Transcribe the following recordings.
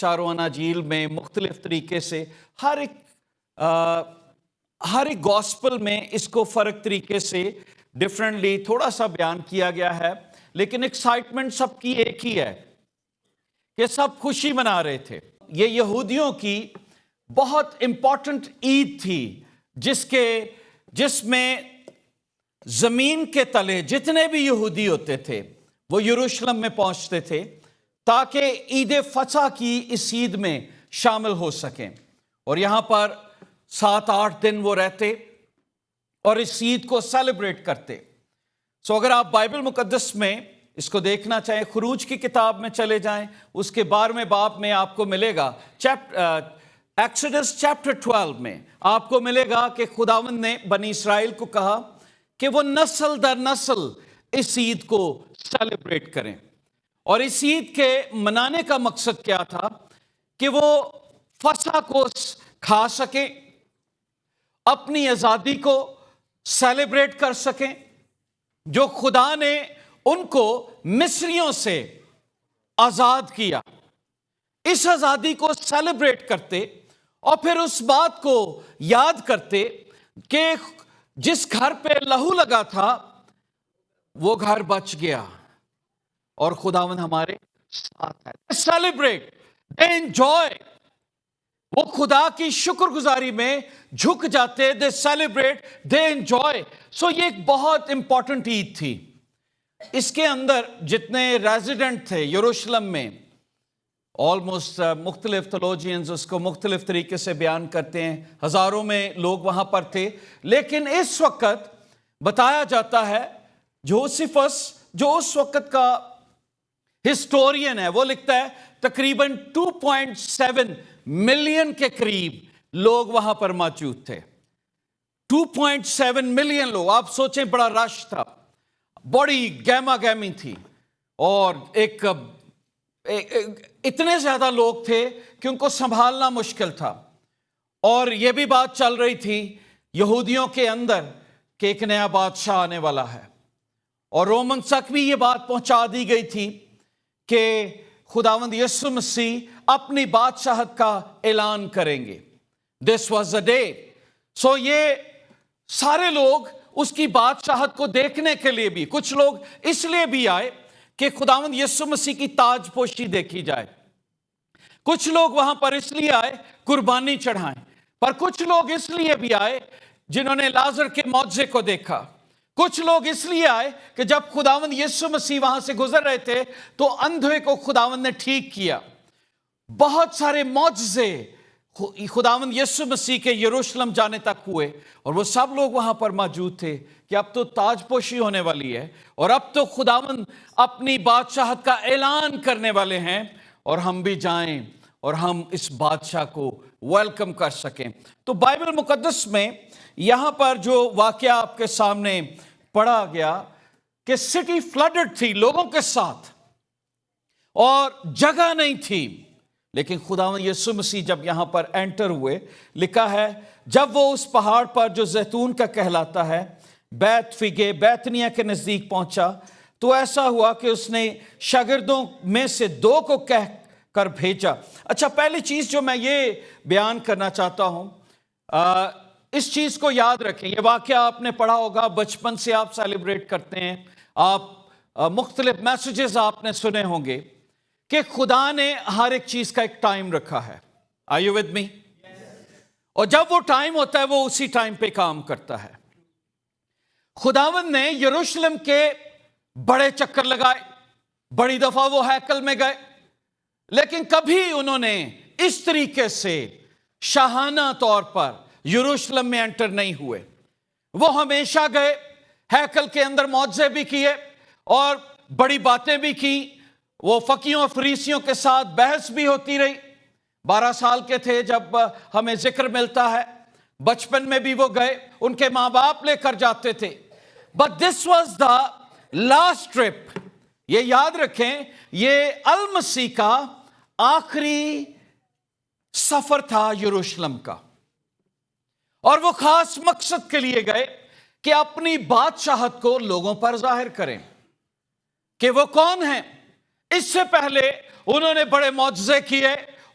چاروں اناجیل میں مختلف طریقے سے ہر ایک گاسپل میں اس کو فرق طریقے سے ڈفرینٹلی تھوڑا سا بیان کیا گیا ہے، لیکن ایکسائٹمنٹ سب کی ایک ہی ہے کہ سب خوشی منا رہے تھے۔ یہ یہودیوں کی بہت امپورٹنٹ عید تھی جس میں زمین کے تلے جتنے بھی یہودی ہوتے تھے وہ یروشلم میں پہنچتے تھے تاکہ عید فصح کی اس عید میں شامل ہو سکیں، اور یہاں پر 7-8 دن وہ رہتے اور اس عید کو سیلیبریٹ کرتے۔ اگر آپ بائبل مقدس میں اس کو دیکھنا چاہیں، خروج کی کتاب میں چلے جائیں، اس کے 12ویں باب میں آپ کو ملے گا، ایکسوڈس چیپٹر 12 میں آپ کو ملے گا کہ خداوند نے بنی اسرائیل کو کہا کہ وہ نسل در نسل اس عید کو سیلیبریٹ کریں، اور اس عید کے منانے کا مقصد کیا تھا کہ وہ فصح کو کھا سکیں، اپنی آزادی کو سیلیبریٹ کر سکیں جو خدا نے ان کو مصریوں سے آزاد کیا۔ اس آزادی کو سیلیبریٹ کرتے اور پھر اس بات کو یاد کرتے کہ جس گھر پہ لہو لگا تھا وہ گھر بچ گیا اور خداوند ہمارے ساتھ ہے۔ سیلیبریٹ، دے انجوائے، وہ خدا کی شکر گزاری میں جھک جاتے، دے سیلیبریٹ، دے انجوائے۔ یہ ایک بہت امپورٹنٹ عید تھی۔ اس کے اندر جتنے ریزیڈنٹ تھے یروشلم میں، آلموسٹ مختلف تھیولوجینز اس کو مختلف طریقے سے بیان کرتے ہیں، ہزاروں میں لوگ وہاں پر تھے، لیکن اس وقت بتایا جاتا ہے جوسفس جو اس وقت کا ہسٹورین ہے، وہ لکھتا ہے تقریباً 2.7 ملین کے قریب لوگ وہاں پر موجود تھے۔ 2.7 ملین لوگ، آپ سوچیں بڑا رش تھا، بڑی گہما گہمی تھی، اور اتنے زیادہ لوگ تھے کہ ان کو سنبھالنا مشکل تھا، اور یہ بھی بات چل رہی تھی یہودیوں کے اندر کہ ایک نیا بادشاہ آنے والا ہے، اور رومن تک بھی یہ بات پہنچا دی گئی تھی کہ خداوند یسوع مسیح اپنی بادشاہت کا اعلان کریں گے۔ This was a day. یہ سارے لوگ اس کی بادشاہت کو دیکھنے کے لیے بھی، کچھ لوگ اس لیے بھی آئے کہ خداوند یسوع مسیح کی تاج پوشی دیکھی جائے، کچھ لوگ وہاں پر اس لیے آئے قربانی چڑھائیں، پر کچھ لوگ اس لیے بھی آئے جنہوں نے لازر کے معجزے کو دیکھا، کچھ لوگ اس لیے آئے کہ جب خداوند یسوع مسیح وہاں سے گزر رہے تھے تو اندھے کو خداوند نے ٹھیک کیا۔ بہت سارے معجزے خداوند یسوع مسیح کے یروشلم جانے تک ہوئے، اور وہ سب لوگ وہاں پر موجود تھے کہ اب تو تاج پوشی ہونے والی ہے، اور اب تو خداوند اپنی بادشاہت کا اعلان کرنے والے ہیں، اور ہم بھی جائیں اور ہم اس بادشاہ کو ویلکم کر سکیں۔ تو بائبل مقدس میں یہاں پر جو واقعہ آپ کے سامنے پڑھا گیا کہ سٹی فلڈڈ تھی لوگوں کے ساتھ اور جگہ نہیں تھی، لیکن خداوند یسوع مسیح جب یہاں پر انٹر ہوئے، لکھا ہے جب وہ اس پہاڑ پر جو زیتون کا کہلاتا ہے بیت فگے بیتنیا کے نزدیک پہنچا، تو ایسا ہوا کہ اس نے شاگردوں میں سے 2 کو کہہ کر بھیجا۔ اچھا، پہلی چیز جو میں یہ بیان کرنا چاہتا ہوں، اس چیز کو یاد رکھیں، یہ واقعہ آپ نے پڑھا ہوگا، بچپن سے آپ سیلیبریٹ کرتے ہیں، آپ مختلف میسیجز آپ نے سنے ہوں گے کہ خدا نے ہر ایک چیز کا ایک ٹائم رکھا ہے۔ Are you with me؟ اور جب وہ ٹائم ہوتا ہے وہ اسی ٹائم پہ کام کرتا ہے۔ خداوند نے یروشلم کے بڑے چکر لگائے، بڑی دفعہ وہ ہیکل میں گئے، لیکن کبھی انہوں نے اس طریقے سے شاہانہ طور پر یروشلم میں انٹر نہیں ہوئے۔ وہ ہمیشہ گئے، ہیکل کے اندر معجزے بھی کیے اور بڑی باتیں بھی کی، وہ فقیہوں اور فریسیوں کے ساتھ بحث بھی ہوتی رہی۔ 12 سال کے تھے جب ہمیں ذکر ملتا ہے، بچپن میں بھی وہ گئے، ان کے ماں باپ لے کر جاتے تھے، but this was the last trip۔ یہ یاد رکھیں، یہ المسیح کا آخری سفر تھا یروشلم کا، اور وہ خاص مقصد کے لیے گئے کہ اپنی بادشاہت کو لوگوں پر ظاہر کریں کہ وہ کون ہیں۔ اس سے پہلے انہوں نے بڑے معجزے کیے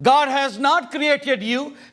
God has not created you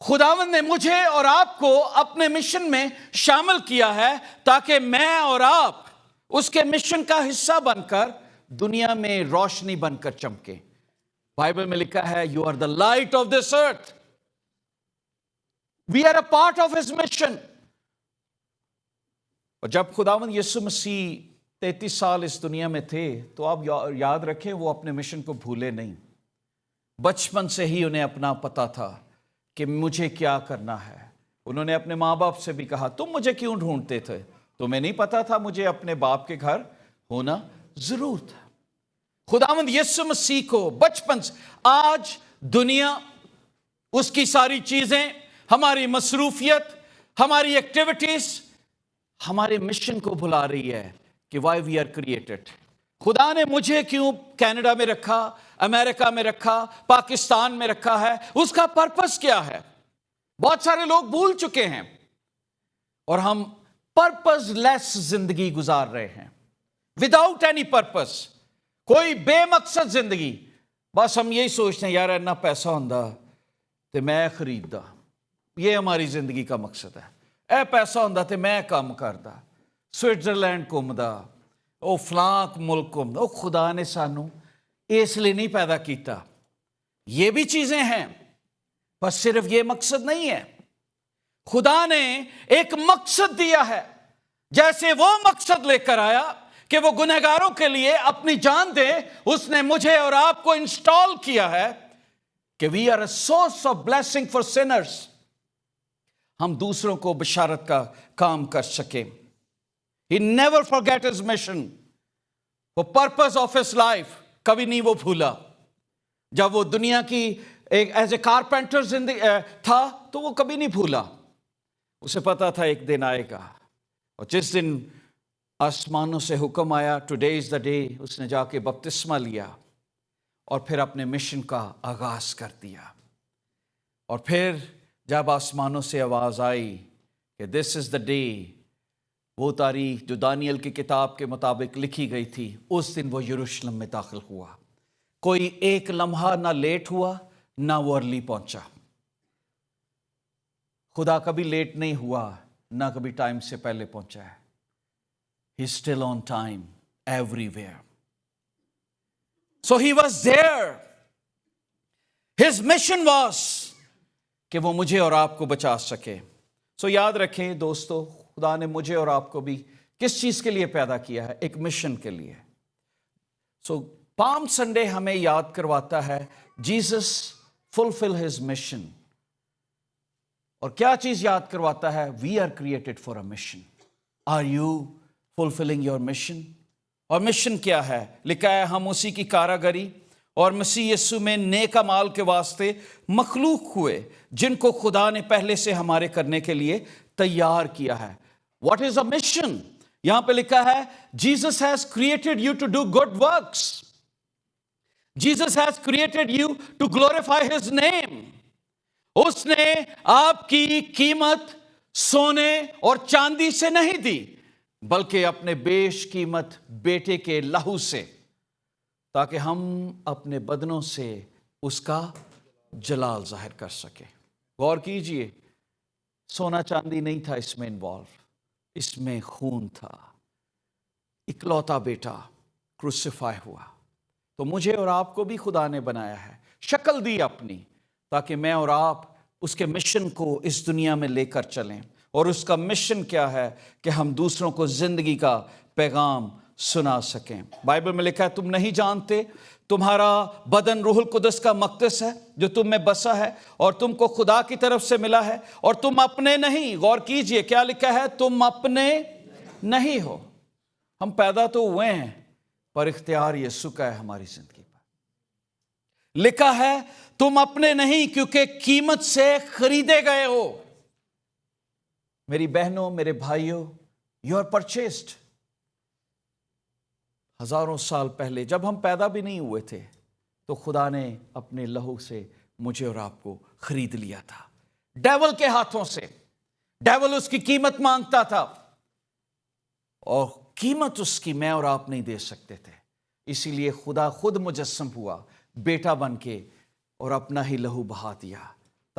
خداوند نے مجھے اور آپ کو اپنے مشن میں شامل کیا ہے تاکہ میں اور آپ اس کے مشن کا حصہ بن کر دنیا میں روشنی بن کر چمکے. بائبل میں لکھا ہے you are the light of this earth. We are a part of his mission. اور جب خداوند یسوع مسیح 33 سال اس دنیا میں تھے تو آپ یاد رکھیں وہ اپنے مشن کو بھولے نہیں. بچپن سے ہی انہیں اپنا پتا تھا کہ مجھے کیا کرنا ہے. انہوں نے اپنے ماں باپ سے بھی کہا تم مجھے کیوں ڈھونڈتے تھے؟ تمہیں نہیں پتا تھا مجھے اپنے باپ کے گھر ہونا ضرور تھا. خداوند یسوع مسیح کو بچپن سے آج دنیا اس کی ساری چیزیں، ہماری مصروفیت، ہماری ایکٹیویٹیز ہمارے مشن کو بھلا رہی ہے کہ وائی وی آر کریٹڈ. خدا نے مجھے کیوں کینیڈا میں رکھا، امریکہ میں رکھا، پاکستان میں رکھا ہے، اس کا پرپس کیا ہے؟ بہت سارے لوگ بھول چکے ہیں اور ہم پرپس لیس زندگی گزار رہے ہیں. وداؤٹ اینی پرپس، کوئی بے مقصد زندگی. بس ہم یہی سوچتے ہیں یار اتنا پیسہ ہوندا تے میں خریددا. یہ ہماری زندگی کا مقصد ہے. اے پیسہ ہوندا تے میں کام کردا، سوئٹزرلینڈ گھومدا، او فلاں ملک گھومدا. او خدا نے سانو اس لیے نہیں پیدا کیتا. یہ بھی چیزیں ہیں، بس صرف یہ مقصد نہیں ہے. خدا نے ایک مقصد دیا ہے. جیسے وہ مقصد لے کر آیا کہ وہ گنہگاروں کے لیے اپنی جان دے، اس نے مجھے اور آپ کو انسٹال کیا ہے کہ we are a source of blessing for sinners. ہم دوسروں کو بشارت کا کام کر سکیں. He never forget his mission. وہ پرپس آف his life کبھی نہیں وہ بھولا. جب وہ دنیا کی ایک ایز اے کارپینٹر زندگی تھا تو وہ کبھی نہیں بھولا. اسے پتا تھا ایک دن آئے گا، اور جس دن آسمانوں سے حکم آیا ٹوڈے از دا ڈے، اس نے جا کے بپتسمہ لیا اور پھر اپنے مشن کا آغاز کر دیا. اور پھر جب آسمانوں سے آواز آئی کہ دس از دا ڈے، وہ تاریخ جو دانیل کی کتاب کے مطابق لکھی گئی تھی، اس دن وہ یروشلم میں داخل ہوا. کوئی ایک لمحہ نہ لیٹ ہوا نہ وہ ارلی پہنچا. خدا کبھی لیٹ نہیں ہوا نہ کبھی ٹائم سے پہلے پہنچا ہے. He is still on time everywhere. So he was there. His mission was کہ وہ مجھے اور آپ کو بچا سکے. سو یاد رکھیں دوستو، خدا نے مجھے اور آپ کو بھی کس چیز کے لیے پیدا کیا ہے؟ ایک مشن کے لیے. سو پام سنڈے ہمیں یاد کرواتا ہے جیسس فلفل ہز مشن. اور کیا چیز یاد کرواتا ہے؟ We are created for a mission. Are you fulfilling your mission? اور مشن کیا ہے؟ لکھا ہے ہم اسی کی کاراگری اور مسیح یسوع میں نیک اعمال کے واسطے مخلوق ہوئے، جن کو خدا نے پہلے سے ہمارے کرنے کے لیے تیار کیا ہے. What is a mission? یہاں پہ لکھا ہے Jesus has created you to do good works. Jesus has created you to glorify his name. اس نے آپ کی قیمت سونے اور چاندی سے نہیں دی، بلکہ اپنے بیش قیمت بیٹے کے لہو سے، تاکہ ہم اپنے بدنوں سے اس کا جلال ظاہر کر سکیں. غور کیجئے، سونا چاندی نہیں تھا اس میں انوالو، اس میں خون تھا. اکلوتا بیٹا کروسیفائی ہوا. تو مجھے اور آپ کو بھی خدا نے بنایا ہے، شکل دی اپنی، تاکہ میں اور آپ اس کے مشن کو اس دنیا میں لے کر چلیں. اور اس کا مشن کیا ہے؟ کہ ہم دوسروں کو زندگی کا پیغام سنا سکیں. بائبل میں لکھا ہے تم نہیں جانتے تمہارا بدن روح القدس کا مقدس ہے جو تم میں بسا ہے اور تم کو خدا کی طرف سے ملا ہے اور تم اپنے نہیں. غور کیجئے کیا لکھا ہے؟ تم اپنے نہیں ہو. ہم پیدا تو ہوئے ہیں پر اختیار یسوع کا ہے ہماری زندگی پر. لکھا ہے تم اپنے نہیں کیونکہ قیمت سے خریدے گئے ہو. میری بہنوں، میرے بھائیوں، یو آر پرچیسڈ. ہزاروں سال پہلے جب ہم پیدا بھی نہیں ہوئے تھے تو خدا نے اپنے لہو سے مجھے اور آپ کو خرید لیا تھا ڈیول کے ہاتھوں سے. ڈیول اس کی قیمت مانگتا تھا اور قیمت اس کی میں اور آپ نہیں دے سکتے تھے. اسی لیے خدا خود مجسم ہوا بیٹا بن کے اور اپنا ہی لہو بہا دیا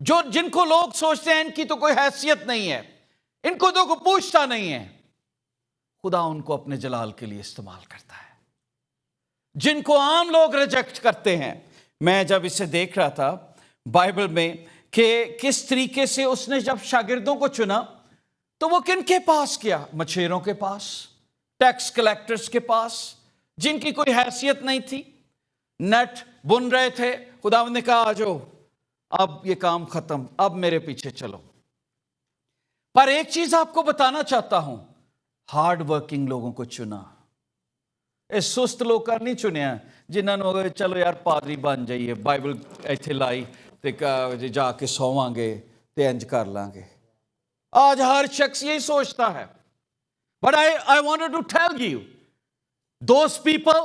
جو جن کو لوگ سوچتے ہیں ان کی تو کوئی حیثیت نہیں ہے، ان کو تو کوئی پوچھتا نہیں ہے، خدا ان کو اپنے جلال کے لیے استعمال کرتا ہے۔ جن کو عام لوگ ریجیکٹ کرتے ہیں، میں جب اسے دیکھ رہا تھا بائبل میں کہ کس طریقے سے اس نے جب شاگردوں کو چنا تو وہ کن کے پاس کیا؟ مچھیروں کے پاس، ٹیکس کلیکٹرز کے پاس، جن کی کوئی حیثیت نہیں تھی، نیٹ بن رہے تھے۔ خداوند نے کہا آ جاؤ، اب یہ کام ختم، اب میرے پیچھے چلو۔ پر ایک چیز آپ کو بتانا چاہتا ہوں، ہارڈ ورکنگ لوگوں کو چنا، اس سست لوگ کا نہیں چنیا جنہوں نے چلو یار پادری بن جائیے، بائبل ایتھے لائی تے جا کے سوواں گے تے انج کر لیں گے۔ آج ہر شخص یہی سوچتا ہے۔ But I wanted to tell you, those people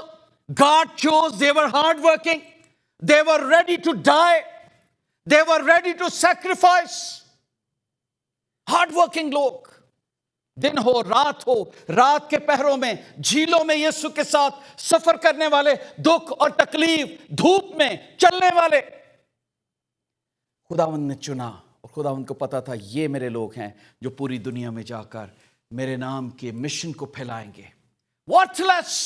God chose, they were hard working, they were ready to die, they were ready to sacrifice. Hard working لوگ، دن ہو رات کے پہروں میں جھیلوں میں یسوع کے ساتھ سفر کرنے والے، دکھ اور تکلیف دھوپ میں چلنے والے، خداوند نے چنا، اور خداوند کو پتا تھا یہ میرے لوگ ہیں جو پوری دنیا میں جا کر میرے نام کے مشن کو پھیلائیں گے۔ ورتھلیس،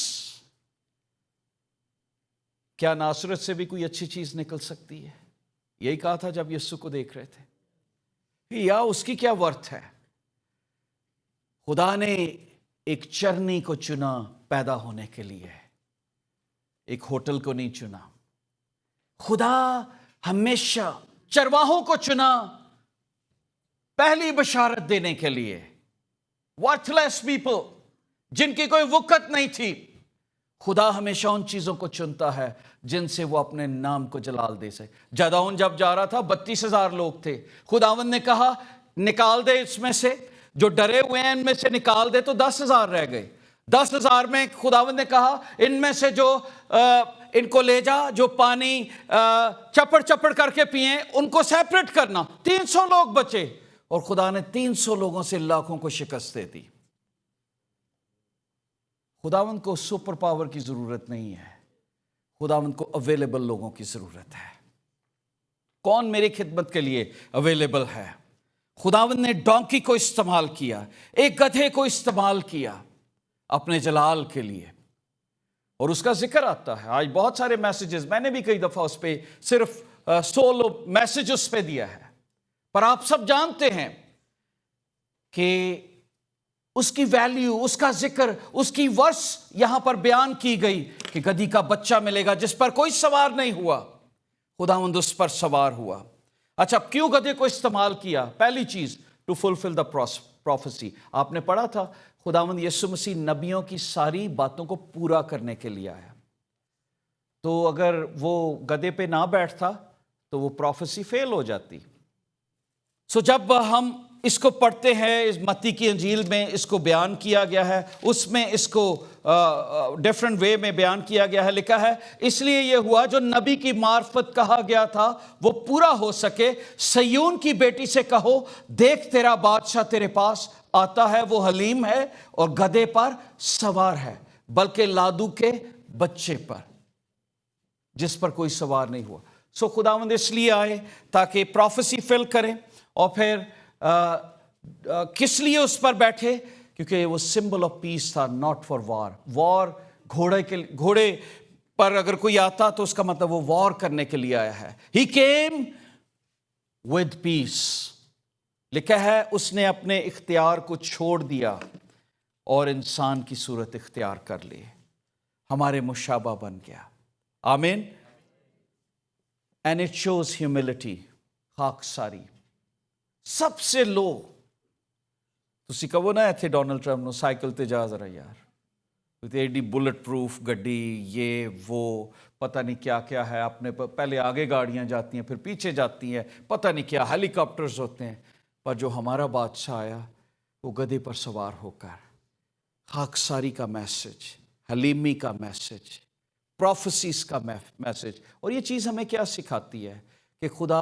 کیا ناصرت سے بھی کوئی اچھی چیز نکل سکتی ہے؟ یہی کہا تھا جب یسوع کو دیکھ رہے تھے، یا اس کی کیا ورتھ ہے؟ خدا نے ایک چرنی کو چنا پیدا ہونے کے لیے، ایک ہوٹل کو نہیں چنا۔ خدا ہمیشہ چرواہوں کو چنا پہلی بشارت دینے کے لیے۔ ورتھ لیس پیپل، جن کی کوئی وقت نہیں تھی، خدا ہمیشہ ان چیزوں کو چنتا ہے جن سے وہ اپنے نام کو جلال دے سکے۔ جدعون جب جا رہا تھا 32,000 لوگ تھے، خداوند نے کہا نکال دے اس میں سے، جو ڈرے ہوئے ہیں ان میں سے نکال دے، تو 10,000 رہ گئے۔ 10,000 میں خداوند نے کہا ان میں سے جو ان کو لے جا، جو پانی چپڑ چپڑ کر کے پئیں ان کو سیپریٹ کرنا۔ 300 لوگ بچے، اور خدا نے 300 لوگوں سے لاکھوں کو شکست دے دی۔ خداوند کو سپر پاور کی ضرورت نہیں ہے، خداوند کو اویلیبل لوگوں کی ضرورت ہے۔ کون میری خدمت کے لیے اویلیبل ہے؟ خداوند نے ڈونکی کو استعمال کیا، ایک گدھے کو استعمال کیا اپنے جلال کے لیے، اور اس کا ذکر آتا ہے۔ آج بہت سارے میسیجز، میں نے بھی کئی دفعہ اس پہ صرف سولو میسیج اس پہ دیا ہے، پر آپ سب جانتے ہیں کہ اس کی ویلیو، اس کا ذکر، اس کی ورث یہاں پر بیان کی گئی کہ گدھی کا بچہ ملے گا جس پر کوئی سوار نہیں ہوا، خداوند اس پر سوار ہوا۔ اچھا، کیوں گدھے کو استعمال کیا؟ پہلی چیز، ٹو فلفل دا پروفیسی۔ آپ نے پڑھا تھا خداوند یسوع مسیح نبیوں کی ساری باتوں کو پورا کرنے کے لیے آیا، تو اگر وہ گدھے پہ نہ بیٹھتا تو وہ پروفیسی فیل ہو جاتی۔ سو جب ہم اس کو پڑھتے ہیں، اس متی کی انجیل میں اس کو بیان کیا گیا ہے، اس میں اس کو ڈیفرنٹ وے میں بیان کیا گیا ہے، لکھا ہے اس لیے یہ ہوا جو نبی کی معرفت کہا گیا تھا وہ پورا ہو سکے۔ سیون کی بیٹی سے کہو دیکھ تیرا بادشاہ تیرے پاس آتا ہے، وہ حلیم ہے اور گدھے پر سوار ہے، بلکہ لادو کے بچے پر جس پر کوئی سوار نہیں ہوا۔ سو خداوند اس لیے آئے تاکہ پروفیسی فل کریں، اور پھر کس لیے اس پر بیٹھے؟ کیونکہ وہ سمبل آف پیس تھا، ناٹ فار وار۔ وار گھوڑے پر اگر کوئی آتا تو اس کا مطلب وہ وار کرنے کے لیے آیا ہے۔ ہی کیم ود پیس، لکھا ہے اس نے اپنے اختیار کو چھوڑ دیا اور انسان کی صورت اختیار کر لی، ہمارے مشابہ بن گیا۔ آمین۔ اینڈ اٹ شوز ہیوملٹی، خاکساری، سب سے لو۔ تسی کہو نا ایتھے ڈونلڈ ٹرمپ نو سائیکل تے جا ذرا یار، ایڈی بلٹ پروف گڈی، یہ وہ پتہ نہیں کیا کیا ہے، اپنے پہلے آگے گاڑیاں جاتی ہیں پھر پیچھے جاتی ہیں، پتہ نہیں کیا ہیلی کاپٹرز ہوتے ہیں۔ پر جو ہمارا بادشاہ آیا وہ گدھے پر سوار ہو کر خاکساری کا میسج، حلیمی کا میسج، پروفیسیز کا میسج۔ اور یہ چیز ہمیں کیا سکھاتی ہے کہ خدا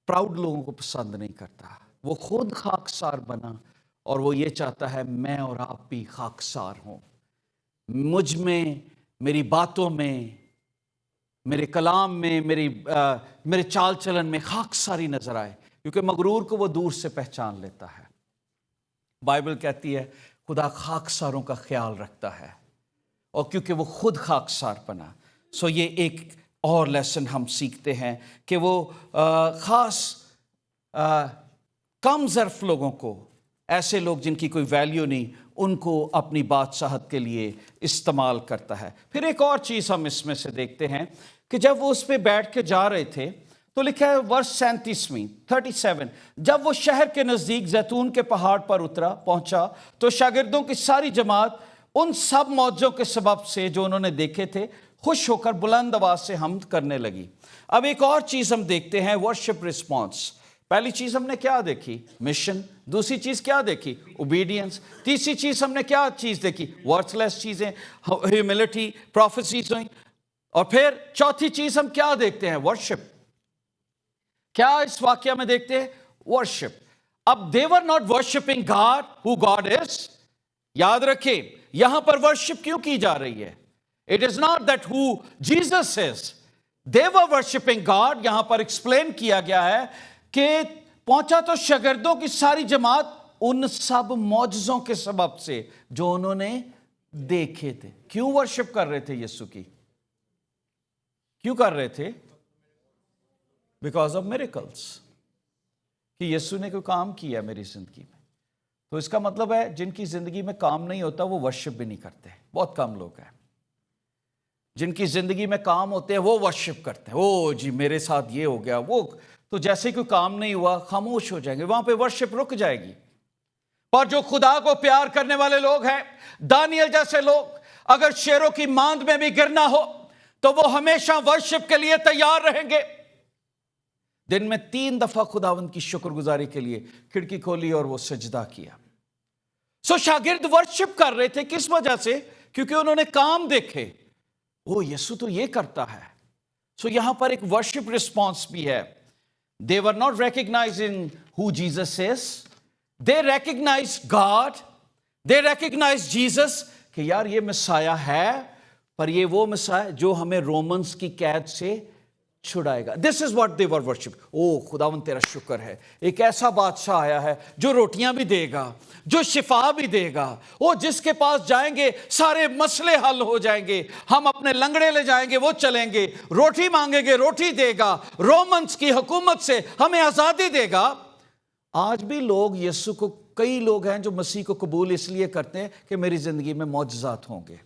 پراؤڈ لوگوں کو پسند نہیں کرتا، وہ خود خاکسار بنا، اور وہ یہ چاہتا ہے میں اور آپ بھی خاکسار ہوں، مجھ میں، میری باتوں میں، میرے کلام میں، میرے چال چلن میں خاکساری نظر آئے، کیونکہ مغرور کو وہ دور سے پہچان لیتا ہے۔ بائبل کہتی ہے خدا خاکساروں کا خیال رکھتا ہے، اور کیونکہ وہ خود خاکسار بنا، سو یہ ایک اور لیسن ہم سیکھتے ہیں کہ وہ خاص کم ظرف لوگوں کو، ایسے لوگ جن کی کوئی ویلیو نہیں، ان کو اپنی بادشاہت کے لیے استعمال کرتا ہے۔ پھر ایک اور چیز ہم اس میں سے دیکھتے ہیں کہ جب وہ اس پہ بیٹھ کے جا رہے تھے تو لکھا ہے ورس 37 جب وہ شہر کے نزدیک زیتون کے پہاڑ پر پہنچا تو شاگردوں کی ساری جماعت ان سب معجزوں کے سبب سے جو انہوں نے دیکھے تھے خوش ہو کر بلند آواز سے حمد کرنے لگی۔ اب ایک اور چیز ہم دیکھتے ہیں، ورشپ رسپانس۔ پہلی چیز ہم نے کیا دیکھی؟ مشن۔ دوسری چیز کیا دیکھی؟ اوبیڈینس۔ تیسری چیز ہم نے کیا چیز دیکھی؟ ورتھ لیس چیزیں، ہیوملٹی، پروفیسیز ہوئیں۔ اور پھر چوتھی چیز ہم کیا دیکھتے ہیں؟ ورشپ۔ کیا اس واقعہ میں دیکھتے ہیں؟ ورشپ۔ اب they were not worshipping God who God is۔ یاد رکھیں یہاں پر ورشپ کیوں کی جا رہی ہے؟ It is not that who Jesus is۔ They were worshipping God۔ یہاں پر ایکسپلین کیا گیا ہے کہ پہنچا تو شاگردوں کی ساری جماعت ان سب معجزوں کے سبب سے جو انہوں نے دیکھے تھے۔ کیوں ورشپ کر رہے تھے یسوع کی؟ کیوں کر رہے تھے؟ بیکاز آف میریکلس، کہ یسوع نے کوئی کام کیا میری زندگی میں۔ تو اس کا مطلب ہے جن کی زندگی میں کام نہیں ہوتا وہ ورشپ بھی نہیں کرتے۔ بہت کم لوگ ہیں جن کی زندگی میں کام ہوتے ہیں وہ ورشپ کرتے ہیں۔ او جی میرے ساتھ یہ ہو گیا، وہ تو جیسے کوئی کام نہیں ہوا خاموش ہو جائیں گے، وہاں پہ ورشپ رک جائے گی۔ پر جو خدا کو پیار کرنے والے لوگ ہیں، دانیل جیسے لوگ، اگر شیروں کی ماند میں بھی گرنا ہو تو وہ ہمیشہ ورشپ کے لیے تیار رہیں گے۔ دن میں 3 دفعہ خداوند کی شکر گزاری کے لیے کھڑکی کھولی اور وہ سجدہ کیا۔ سو شاگرد ورشپ کر رہے تھے، کس وجہ سے؟ کیونکہ انہوں نے کام دیکھے۔ وہ یسوع تو یہ کرتا ہے۔ سو یہاں پر ایک ورشپ رسپانس بھی ہے۔ They were not recognizing who Jesus is. They recognized God. They recognized Jesus کہ یار یہ مسیح ہے، پر یہ وہ مسیح جو ہمیں رومنز کی قید سے چھڑائے گا۔ This is what they were worship۔ خداوند تیرا شکر ہے، ایک ایسا بادشاہ آیا ہے جو روٹیاں بھی دے گا، جو شفا بھی دے گا، جس کے پاس جائیں گے سارے مسئلے حل ہو جائیں گے۔ ہم اپنے لنگڑے لے جائیں گے وہ چلیں گے، روٹی مانگیں گے روٹی دے گا، رومنز کی حکومت سے ہمیں آزادی دے گا۔ آج بھی لوگ یسوع کو، کئی لوگ ہیں جو مسیح کو قبول اس لیے کرتے ہیں کہ میری زندگی میں معجزات ہوں گے،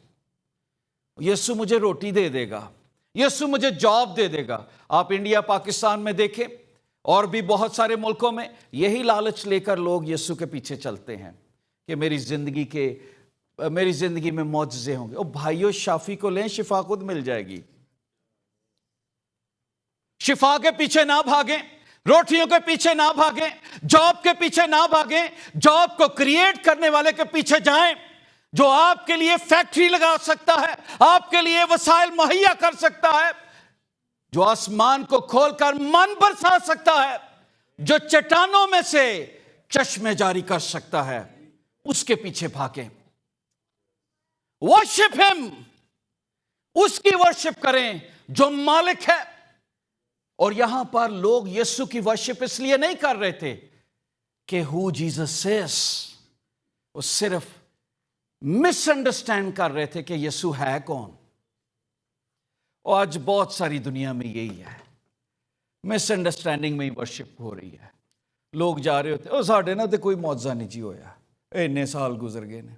یسوع مجھے روٹی دے دے گا، یسوع مجھے جاب دے دے گا۔ آپ انڈیا پاکستان میں دیکھیں اور بھی بہت سارے ملکوں میں یہی لالچ لے کر لوگ یسوع کے پیچھے چلتے ہیں کہ میری زندگی میں معجزے ہوں گے۔ بھائیو شافی کو لیں، شفا خود مل جائے گی۔ شفا کے پیچھے نہ بھاگیں، روٹیوں کے پیچھے نہ بھاگیں، جاب کے پیچھے نہ بھاگیں، جاب کو کریٹ کرنے والے کے پیچھے جائیں جو آپ کے لیے فیکٹری لگا سکتا ہے، آپ کے لیے وسائل مہیا کر سکتا ہے، جو آسمان کو کھول کر من برسا سکتا ہے، جو چٹانوں میں سے چشمے جاری کر سکتا ہے، اس کے پیچھے بھاگیں۔ ورشپ ہم، اس کی ورشپ کریں جو مالک ہے۔ اور یہاں پر لوگ یسوع کی ورشپ اس لیے نہیں کر رہے تھے کہ who Jesus is، وہ صرف مس انڈرسٹینڈ کر رہے تھے کہ یسوع ہے کون۔ اور آج بہت ساری دنیا میں یہی ہے، مس انڈرسٹینڈنگ میں ہی ورشپ ہو رہی ہے۔ لوگ جا رہے ہوتے ساڈے نہ تے کوئی معجزہ نہیں جی ہویا، اتنے سال گزر گئے نے،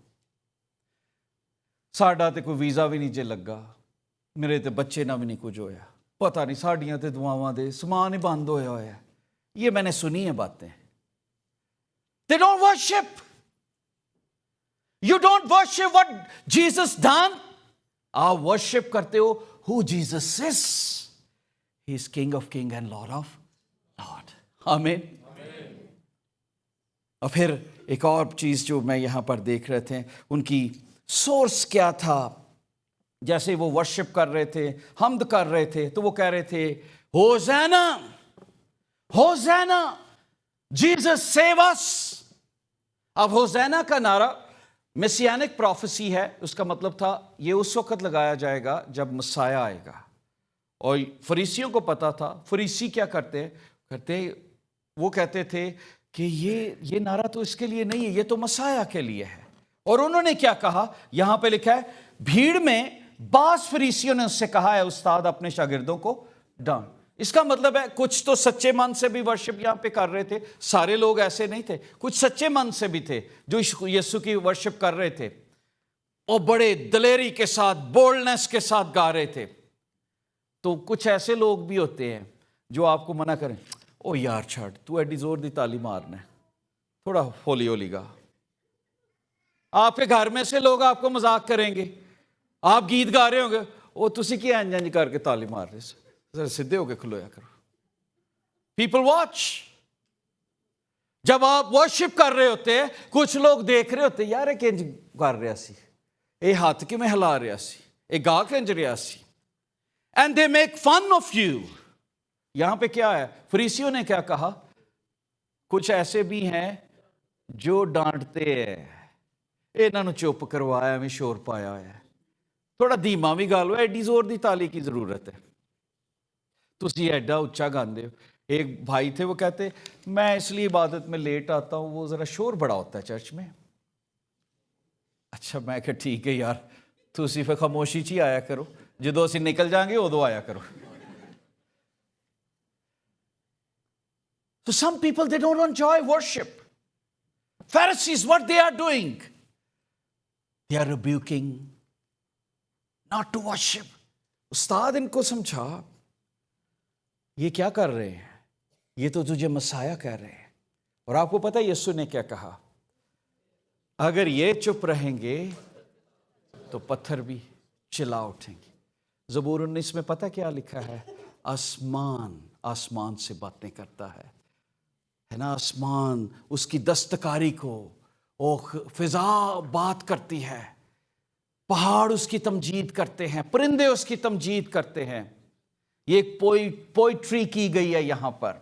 ساڈا تے کوئی ویزا بھی نہیں جے لگا، میرے تے بچے نہ بھی نہیں کچھ ہویا، پتہ نہیں ساڈیاں تے دعاواں دے سامان ہی بند ہویا ہوا ہے۔ یہ میں نے سنی ہیں باتیں۔ They don't worship. You don't worship what Jesus done. آپ worship کرتے ہو who Jesus is. He is King of King and Lord of Lord. آمین۔ اور پھر ایک اور چیز جو میں یہاں پر دیکھ رہے تھے، ان کی سورس کیا تھا۔ جیسے وہ ورشپ کر رہے تھے، حمد کر رہے تھے، تو وہ کہہ رہے تھے ہوزینا ہوزینا، جیزس سیو اس۔ اب ہوزینا کا نعرہ مسیانک پروفیسی ہے، اس کا مطلب تھا یہ اس وقت لگایا جائے گا جب مسیح آئے گا، اور فریسیوں کو پتا تھا. فریسی کیا کرتے وہ کہتے تھے کہ یہ نعرہ تو اس کے لیے نہیں ہے, یہ تو مسیح کے لیے ہے. اور انہوں نے کیا کہا, یہاں پہ لکھا ہے, بھیڑ میں بعض فریسیوں نے اس سے کہا ہے استاد اپنے شاگردوں کو ڈانٹ. اس کا مطلب ہے کچھ تو سچے من سے بھی ورشپ یہاں پہ کر رہے تھے, سارے لوگ ایسے نہیں تھے, کچھ سچے من سے بھی تھے جو یسوع کی ورشپ کر رہے تھے اور بڑے دلیری کے ساتھ, بولڈنس کے ساتھ گا رہے تھے. تو کچھ ایسے لوگ بھی ہوتے ہیں جو آپ کو منع کریں, او یار چھڑ, تو ایڈی زور دی تالی مارنا ہے, تھوڑا ہولی ہولی گا. آپ کے گھر میں سے لوگ آپ کو مذاق کریں گے, آپ گیت گا رہے ہوں گے, او تسی کی انج کر کے تالی مار رہے سے, ذرا سدھے ہو کے کھلویا کرو. People watch. جب آپ ورشپ کر رہے ہوتے ہیں کچھ لوگ دیکھ رہے ہوتے, یار ایک انج کر رہا سی, اے ہاتھ کے میں ہلا رہا سی, اے گا کے انج رہا سی, and they make fun of you. یہاں پہ کیا ہے, فریسیوں نے کیا کہا, کچھ ایسے بھی ہیں جو ڈانٹتے ہیں, انہاں نو چپ کروایا میں شور پایا ہے, تھوڑا دھیما بھی گا لو, ایڈی زور دی تالی کی ضرورت ہے, تسی ایڈا اچھا گاندے ہو. ایک بھائی تھے وہ کہتے میں اس لیے عبادت میں لیٹ آتا ہوں, وہ ذرا شور بڑا ہوتا ہے چرچ میں. اچھا میں کہ ٹھیک ہے یار, تسی پھر خاموشی چی آیا کرو, جدو اسی نکل جائیں گے ادو آیا کرو. So some people, they don't enjoy worship. Pharisees, what they are doing? They are rebuking not to worship. استاد ان کو سمجھا, یہ کیا کر رہے ہیں, یہ تو تجھے مسیح کہہ رہے ہیں. اور آپ کو پتہ ہے یسوع نے کیا کہا, اگر یہ چپ رہیں گے تو پتھر بھی چلا اٹھیں گے. زبور 19 میں پتہ کیا لکھا ہے, آسمان سے باتیں کرتا ہے نا, آسمان اس کی دستکاری کو, اور فضا بات کرتی ہے, پہاڑ اس کی تمجید کرتے ہیں, پرندے اس کی تمجید کرتے ہیں. یہ ایک پوئٹری کی گئی ہے یہاں پر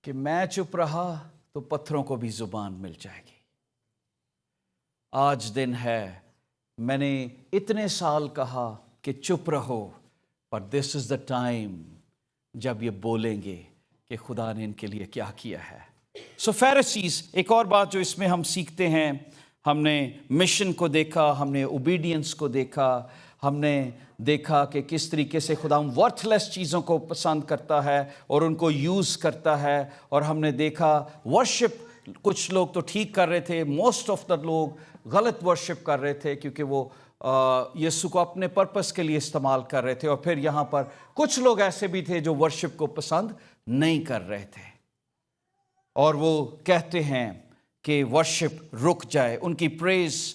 کہ میں چپ رہا تو پتھروں کو بھی زبان مل جائے گی. آج دن ہے, میں نے اتنے سال کہا کہ چپ رہو, پر دس از دا ٹائم جب یہ بولیں گے کہ خدا نے ان کے لیے کیا کیا ہے. سو فیریسیز, ایک اور بات جو اس میں ہم سیکھتے ہیں, ہم نے مشن کو دیکھا, ہم نے اوبیڈینس کو دیکھا, ہم نے دیکھا کہ کس طریقے سے خدا ورتھ لیس چیزوں کو پسند کرتا ہے اور ان کو یوز کرتا ہے. اور ہم نے دیکھا ورشپ, کچھ لوگ تو ٹھیک کر رہے تھے, موسٹ آف دا لوگ غلط ورشپ کر رہے تھے کیونکہ وہ یسوع کو اپنے پرپس کے لیے استعمال کر رہے تھے. اور پھر یہاں پر کچھ لوگ ایسے بھی تھے جو ورشپ کو پسند نہیں کر رہے تھے, اور وہ کہتے ہیں کہ ورشپ رک جائے. ان کی پریز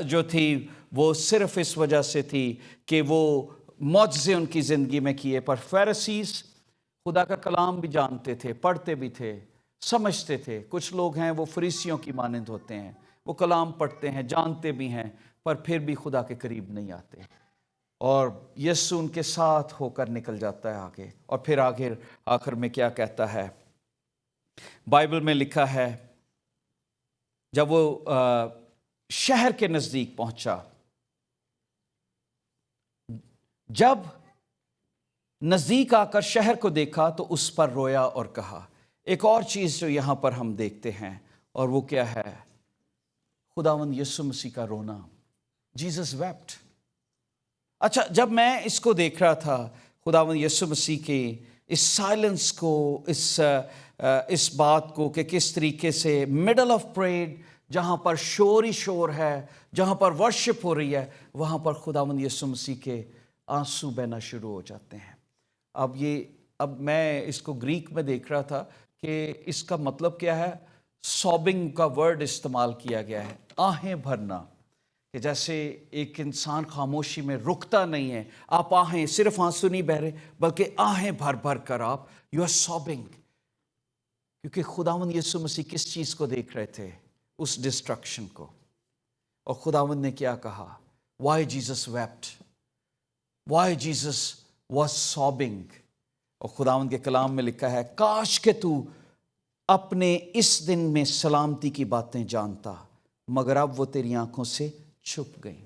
جو تھی وہ صرف اس وجہ سے تھی کہ وہ معجزے ان کی زندگی میں کیے. پر فیریسیز خدا کا کلام بھی جانتے تھے, پڑھتے بھی تھے, سمجھتے تھے. کچھ لوگ ہیں وہ فریسیوں کی مانند ہوتے ہیں, وہ کلام پڑھتے ہیں, جانتے بھی ہیں, پر پھر بھی خدا کے قریب نہیں آتے. اور یسوع ان کے ساتھ ہو کر نکل جاتا ہے آگے. اور پھر آخر میں کیا کہتا ہے, بائبل میں لکھا ہے جب وہ شہر کے نزدیک پہنچا, جب نزدیک آ کر شہر کو دیکھا تو اس پر رویا اور کہا. ایک اور چیز جو یہاں پر ہم دیکھتے ہیں, اور وہ کیا ہے, خداوند یسوع مسیح کا رونا. جیسس ویپٹ. اچھا, جب میں اس کو دیکھ رہا تھا, خداوند یسوع مسیح کے اس سائلنس کو, اس بات کو کہ کس طریقے سے مڈل آف پریڈ, جہاں پر شور ہی شور ہے, جہاں پر ورشپ ہو رہی ہے, وہاں پر خداوند یسوع مسیح کے آنسو بہنا شروع ہو جاتے ہیں. اب میں اس کو گریک میں دیکھ رہا تھا کہ اس کا مطلب کیا ہے. سوبنگ کا ورڈ استعمال کیا گیا ہے, آہیں بھرنا, کہ جیسے ایک انسان خاموشی میں رکتا نہیں ہے, آپ آہیں, صرف آنسو نہیں بہ رہے بلکہ آہیں بھر بھر کر آپ یو آر سوبنگ. کیونکہ خداوند یسوع مسیح کس چیز کو دیکھ رہے تھے, اس ڈسٹرکشن کو. اور خداوند نے کیا کہا, why Jesus wept, why Jesus was sobbing. اور خداوند کے کلام میں لکھا ہے, کاش کہ تو اپنے اس دن میں سلامتی کی باتیں جانتا, مگر اب وہ تیری آنکھوں سے چھپ گئیں.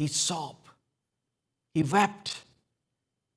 he sobbed, he wept,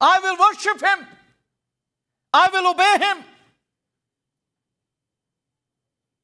I will worship him, I will obey him।